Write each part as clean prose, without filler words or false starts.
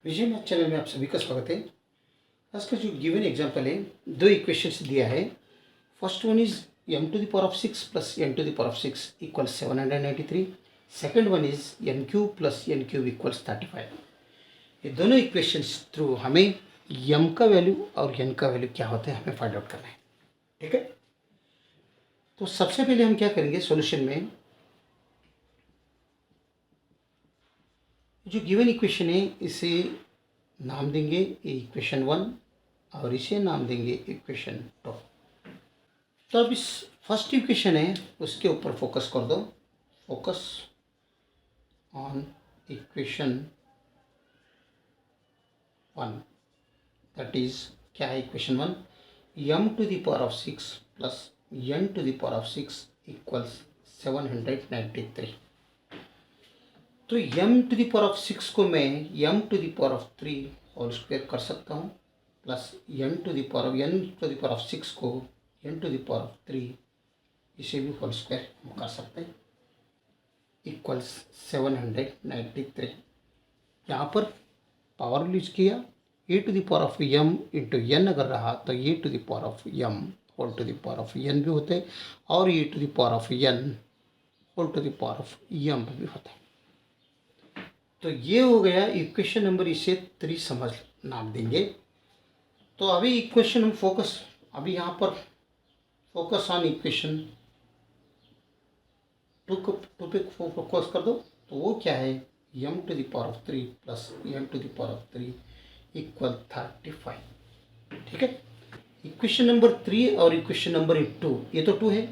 विजय math channel में आप सभी का स्वागत है। आज का जो गिवन एग्जांपल है, दो इक्वेशंस दिया है। First one is m to the power of 6 plus n to the power of 6 equal 793। Second one is n cube plus n cube equals 35। ये दोनों इक्वेशंस थ्रू हमें m का वैल्यू और n का वैल्यू क्या होता है हमें फाइंड आउट करना है। ठीक है, तो सबसे पहले हम क्या करेंगे, सॉल्यूशन में जो गिवन इक्वेशन है इसे नाम देंगे इक्वेशन 1 और इसे नाम देंगे इक्वेशन 2। तो अब इस फर्स्ट इक्वेशन है उसके ऊपर फोकस कर दो। Focus on equation 1, that is क्या है equation 1, m to the power of 6 plus n to the power of 6 equals 793। तो m to the power of 6 को मैं m to the power of 3 whole square कर सकता हूँ, plus n to the power of 6 को n to the power of 3 इसे भी whole square हम कर सकते हैं, इक्वल्स 793। यहाँ पर पावर यूज किया, a to the power of m into n अगर रहा तो a to the power of m whole to the power of n भी होते हैं और a to the power of n whole to the power of m भी होता है। तो ये हो गया इक्वेशन नंबर, इसे 3 समझ नाम देंगे। तो अभी इक्वेशन हम फोकस, अभी यहाँ पर फोकस ऑन इक्वेशन 2 पे फोकस कर दो। तो वो क्या है, m to the power of 3 plus n to the power of 3 equal 35। ठीक है, इक्वेशन नंबर 3 और इक्वेशन नंबर 2, ये तो 2 है,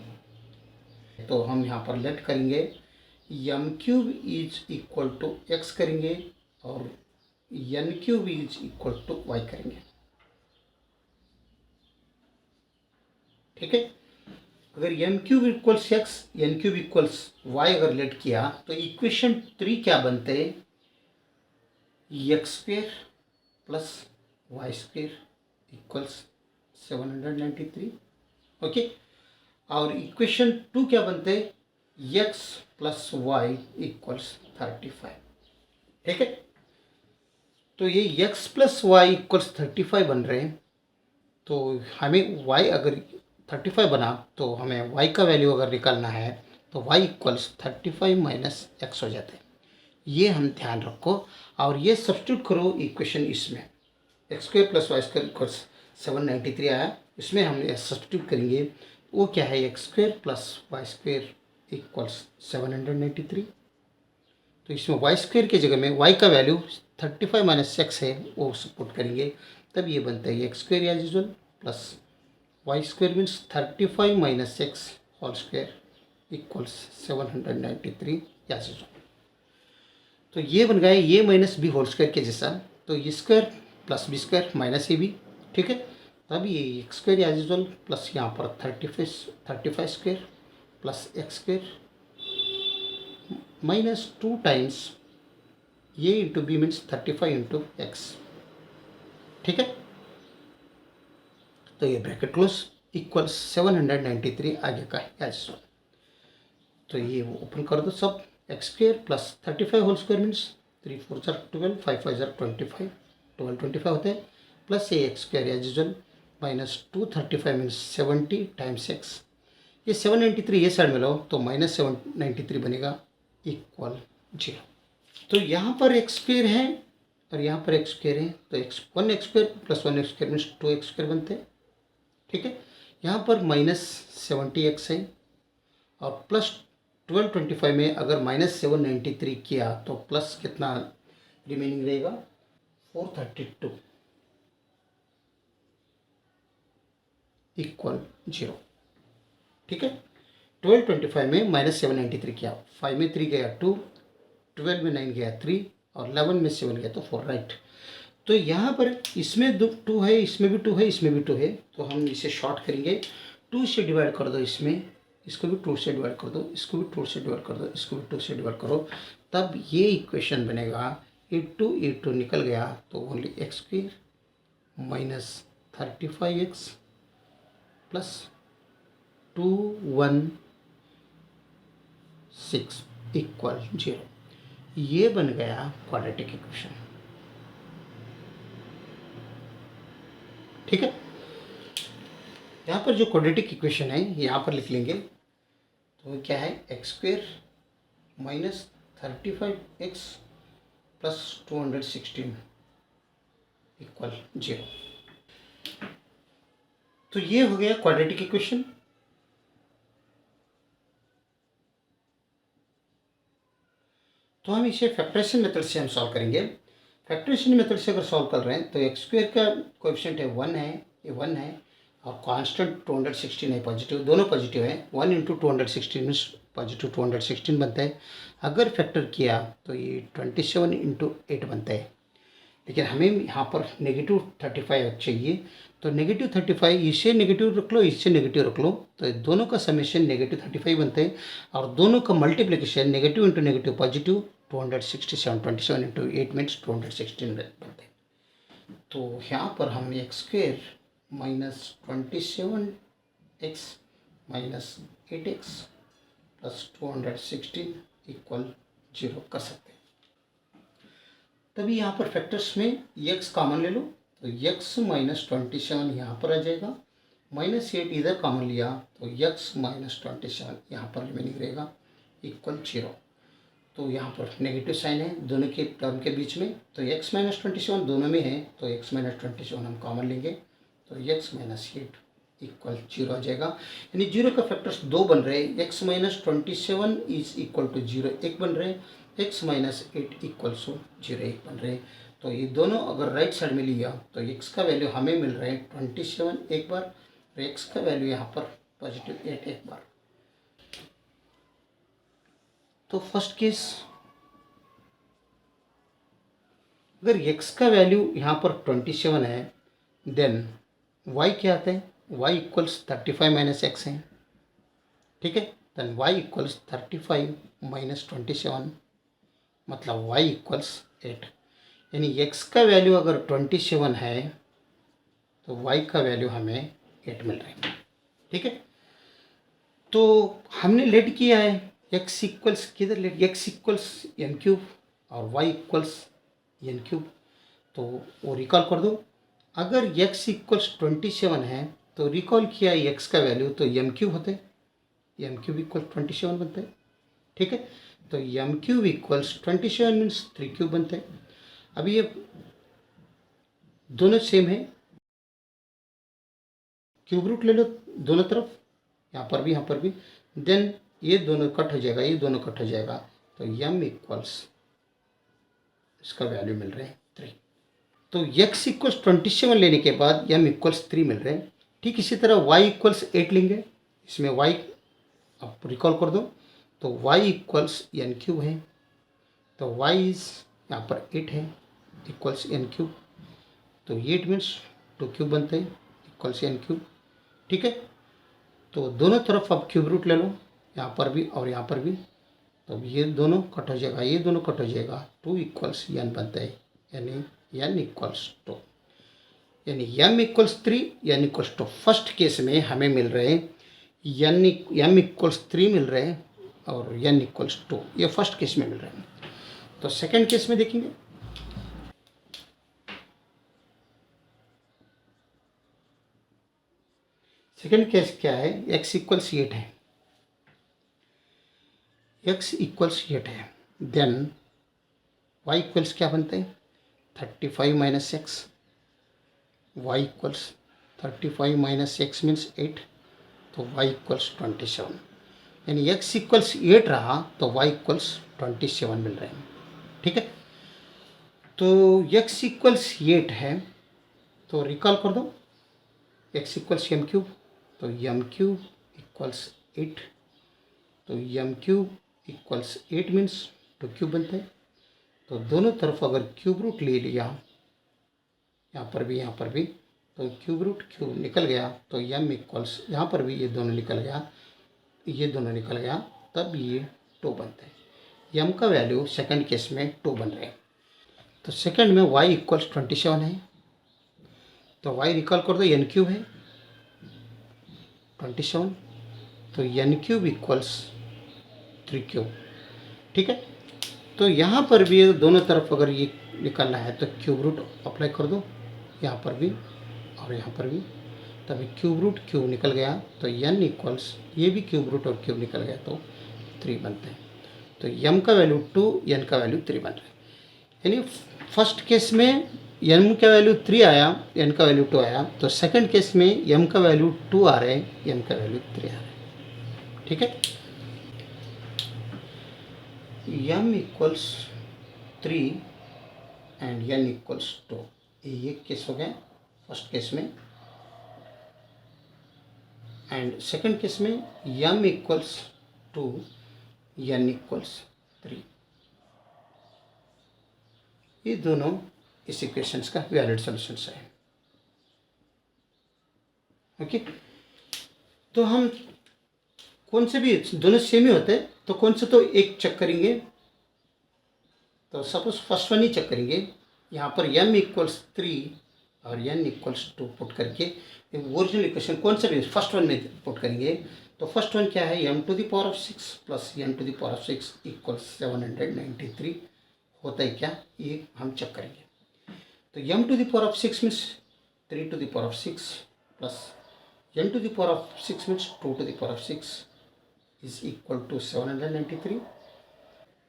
तो हम यहाँ पर लेट करेंगे m cube is equal to x करेंगे और n cube is equal to y करेंगे। ठीक है, अगर m cube equals x, n cube equals y अगर लेट किया तो इक्वेशन 3 क्या बनते हैं, x square plus y square equals 793। Okay, और इक्वेशन 2 क्या बनते हैं, x प्लस वाई इक्वल्स 35। ठीक है, तो ये x प्लस वाई इक्वल्स 35 बन रहे हैं। तो हमें y अगर 35 बना तो हमें y का वैल्यू अगर निकालना है तो y इक्वल्स 35 माइनस एक्स हो जाता है। ये हम ध्यान रखो और ये सब्स्टिट्यूट करो इक्वेशन इसमें, X square plus Y square equals 793 आया, इसमें हम सब्स्टिट्यूट करेंगे। वो क्या है, X square plus Y square equals 793। तो इसमें वाई स्क्वायर की जगह में वाई का वैल्यू 35 माइनस एक्स है वो सपोर्ट करेंगे, तब ये बनता है X square as usual plus Y square means 35 minus X whole square equals 793 as usual. तो ये बन गया ये माइनस बी होल स्क्वायर के जैसा, तो ये square plus B square minus A B. ठीक है, तब ये X square as usual plus यहाँ पर 35 square plus X square minus 2 times ये into B means 35 into X. ठीक है, तो ये ब्रैकेट क्लोज इक्वल 793 आगे का एज। तो ये वो ओपन कर दो सब, X square plus 35 whole square means 3 4 12 5 5 25 12 25 होते हैं, प्लस ये X square as usual minus 235 means 70 times X. ये 793 ये साइड में लो तो माइनस 793 बनेगा इक्वल 0। तो यहाँ पर एक्स स्क्वायर है और यहाँ पर एक्स स्क्वायर है, तो one x square plus 1 x square means 2 x square बनते हैं। ठीक है, यहाँ पर माइनस 70 एक्स है और प्लस 1225 में अगर माइनस 793 किया तो प्लस कितना रिमेनिंग रहेगा, 432 इक्वल 0। ठीक है, 1225 में माइनस 793 किया, 5 में 3 गया 2, 12 में 9 गया 3 और 11 में 7 गया तो 4, राइट। तो यहाँ पर इसमें 2 है, इसमें भी 2 है, इसमें भी 2 है, तो हम इसे शॉर्ट करेंगे। 2 से डिवाइड कर दो, इसमें इसको भी 2 से डिवाइड कर दो, इसको भी 2 से डिवाइड कर दो, इसको भी 2 से डिवाइड करो, तब ये इक्वेशन बनेगा ए टू निकल गया तो only x square minus 35x plus 216 equal 0। ये बन गया क्वाड्रेटिक इक्वेशन। ठीक है। यहाँ पर जो क्वाड्रेटिक इक्वेशन है यहाँ पर लिख लेंगे, तो क्या है x² minus 35x plus 216 equal 0। तो ये हो गया क्वाड्रेटिक इक्वेशन। तो हम इसे फैक्टराइजेशन मेथड से हम सॉल्व करेंगे। फैक्टराइजेशन मेथड से अगर सॉल्व कर रहे हैं तो x² का कोएफिशिएंट है 1 है, ये 1 है, और कांस्टेंट 216 है, पॉजिटिव, दोनों पॉजिटिव है। 1 इंटू 216 मीन्स पॉजिटिव 216 बनता है। अगर फैक्टर किया तो ये 27 इंटू 8 बनता है। लेकिन हमें यहाँ पर नेगेटिव 35 चाहिए, तो नेगेटिव 35, इसे नेगेटिव रख लो, इससे नेगेटिव रख लो, तो दोनों का समेशन नेगेटिव 35 बनते हैं, और दोनों का multiplication negative into negative positive 267, 27 into 8 means 216 बनते हैं। तो यहाँ पर हम x² minus 27x minus 8x plus 216 equal 0 कर सकते हैं। तभी यहाँ पर फैक्टर्स में x कॉमन ले लो, तो x माइनस 27 यहाँ पर आ जाएगा, माइनस 8 इधर कॉमन लिया तो x माइनस 27 यहाँ पर रिमेनिंग रहेगा इक्वल 0। तो यहाँ पर नेगेटिव साइन है दोनों के टर्म के बीच में, तो x माइनस 27 दोनों में है, तो x माइनस 27 हम कॉमन लेंगे, तो x माइनस 8 इक्वल 0 आ जाएगा। यानी 0 का फैक्टर्स 2 बन रहे हैं, x minus 27 is equal to 0 1 बन रहे हैं, x माइनस 8 इक्वल्स टू 0 1 बन रहे हैं। तो ये दोनों अगर राइट साइड में लिया तो x का वैल्यू हमें मिल रहा है 27 एक बार, और x का वैल्यू यहाँ पर पॉजिटिव 8 एक बार। तो फर्स्ट केस, अगर x का वैल्यू यहाँ पर 27 है, देन y क्या आता है, y इक्वल्स 35 माइनस एक्स है, ठीक है। देन y इक्वल्स 35 माइनस 27 मतलब y इक्वल्स 8। यानी x का वैल्यू अगर 27 है तो y का वैल्यू हमें 8 मिल रहा है, ठीक है। तो हमने लेट किया है x इक्वल्स किधर let, x equals N cube और y इक्वल्स एन क्यूब, तो वो रिकॉल कर दो। अगर x इक्वल्स 27 है तो रिकॉल किया x का वैल्यू तो एम क्यूब होते हैं, एम क्यूब इक्वल 27 बनते हैं, ठीक है। तो M cube equals 27 means 3 cube बनते हैं। अब ये दोनों सेम है, क्यूब रूट ले लो दोनों तरफ, यहाँ पर भी यहाँ पर भी, देन ये दोनों कट हो जाएगा, ये दोनों कट हो जाएगा, तो एम इक्वल्स इसका वैल्यू मिल रहे हैं 3। तो x इक्वल्स 27 लेने के बाद m इक्वल्स 3 मिल रहे हैं। ठीक इसी तरह y इक्वल्स 8 लेंगे, इसमें y आप रिकॉल कर दो, तो y इक्वल्स एन क्यूब है, तो y इज यहाँ पर 8 है इक्वल्स एन क्यूब, तो 8 मीन्स 2 क्यूब बनते हैं इक्वल्स एन क्यूब, ठीक है। तो दोनों तरफ आप क्यूब रूट ले लो, यहाँ पर भी और यहाँ पर भी, तो ये दोनों कट हो जाएगा, ये दोनों कट हो जाएगा, 2 इक्वल्स एन बनता है, यानी एन इक्वल्स 2, यानी M equals 3 N equals 2। First case में हमें मिल रहे हैं एम इक्वल्स 3 मिल रहे हैं और एन इक्वल्स 2, ये फर्स्ट केस में मिल रहे हैं। तो सेकेंड केस में देखेंगे, सेकेंड केस क्या है, x इक्वल्स 8 है, x इक्वल्स 8 है, देन y इक्वल्स क्या बनते हैं 35 minus x, y equals 35 minus x means 8, तो y इक्वल्स 27, यानी x इक्वल्स 8 रहा तो y इक्वल्स 27 मिल रहे हैं, ठीक है। तो x इक्वल्स 8 है, तो रिकॉल कर दो, x इक्वल्स एम क्यूब, तो एम क्यूब इक्वल्स 8, तो M cube equals 8 means 2 cube बनते हैं। तो दोनों तरफ अगर क्यूब रूट ले लिया, यहाँ पर भी यहाँ पर भी, तो क्यूब रूट क्यूब निकल गया, तो एम इक्वल्स यहाँ पर भी ये दोनों निकल गया, ये दोनों निकल गया, तब ये 2 बनते हैं। एम का वैल्यू सेकंड केस में 2 बन रहे हैं। तो सेकंड में y इक्वल्स 27 है, तो y रिकॉल कर दो, एन क्यूब है 27, तो एन क्यूब इक्वल्स 3 क्यूब, ठीक है। तो यहाँ पर भी दोनों तरफ अगर ये निकालना है तो क्यूब रूट अप्लाई कर दो, यहाँ पर भी और यहाँ पर भी, तभी क्यूब रूट क्यूब निकल गया तो n इक्वल्स, ये भी क्यूब रूट और क्यूब निकल गया तो 3 बनते हैं। तो m का वैल्यू 2, n का वैल्यू 3 बन रहा है। यानी फर्स्ट केस में m का वैल्यू 3 आया, n का वैल्यू 2 आया, तो सेकंड केस में m का वैल्यू 2 आ रहा है, n का वैल्यू 3 आ रहा है। ठीक है, m equals 3 and n equals 2, ये केस हो गया फर्स्ट केस में। एंड सेकंड केस में m इक्वल्स 2, n इक्वल्स 3, ये दोनों इस इक्वेशंस का वैलिड सॉल्यूशंस है। ओके, तो हम कौन से भी, दोनों सेम ही होते हैं, तो कौन से तो एक चेक करेंगे। तो सपोज फर्स्ट वन ही चेक करेंगे। यहाँ पर m इक्वल्स 3 और n इक्वल्स 2 पुट करके ओरिजिनल इक्वेशन कौन सा भी फर्स्ट वन में पुट करेंगे। तो फर्स्ट वन क्या है, m to the power of 6 plus n to the power of 6 equals 793 होता है क्या, ये हम चेक करेंगे। तो m to the power of 6 means 3 to the power of 6 plus n to the power of 6 means 2 to the power of 6 is equal to 793.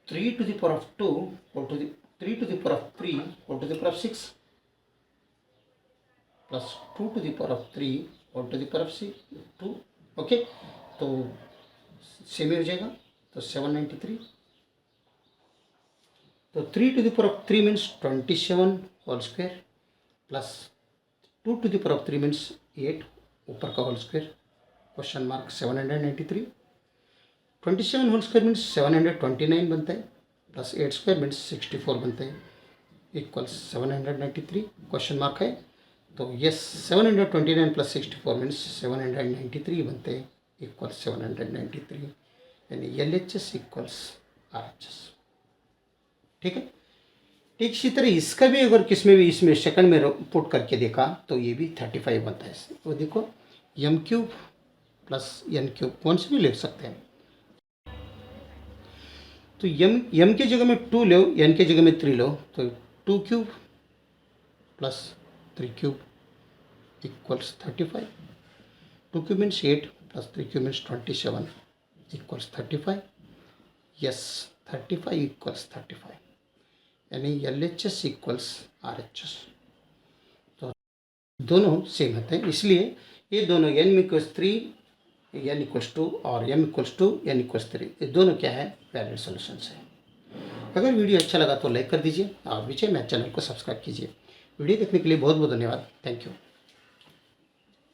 3 to the power of 2 or to the 3 to the power of 3 or to the power of 6 plus 2 to the power of 3 or to the power of 2. Okay, तो same हो जाएगा, तो 793। तो 3 to the power of 3 means 27 whole square प्लस 2 to the power of 3 means 8 ऊपर का whole square, question mark 793। 27 whole square means 729 बनता है, प्लस 8 स्क्वायर मीन्स 64 बनता है, इक्वल्स 793 क्वेश्चन मार्क है। तो यस 729 प्लस 64 मीन्स 793 बनते हैं, इक्वल्स 793, यानी LHS इक्वल्स RHS। ठीक है, ठीक इसी तरह इसका भी अगर किस में भी इसमें सेकंड में पुट करके देखा तो ये भी 35 बनता है। वो देखो m cube plus n cube कौन से भी ले सकते हैं। तो m की जगह में 2 लो, n की जगह में 3 लो, तो 2 cube plus 3 cube equals 35। 2 cube means 8 plus 3 cube means 27 equals 35। Yes 35 equals 35, यानी LHS इक्वल्स RHS। तो दोनों सेम होते हैं, इसलिए ये दोनों n इक्वल्स 3, n इक्वल्स 2 और m इक्वल्स 2, n इक्वल्स 3, ये दोनों क्या है, वैलिड सॉल्यूशंस है। अगर वीडियो अच्छा लगा तो लाइक कर दीजिए और विजय मैथ चैनल को सब्सक्राइब कीजिए। वीडियो देखने के लिए बहुत बहुत धन्यवाद। Thank you.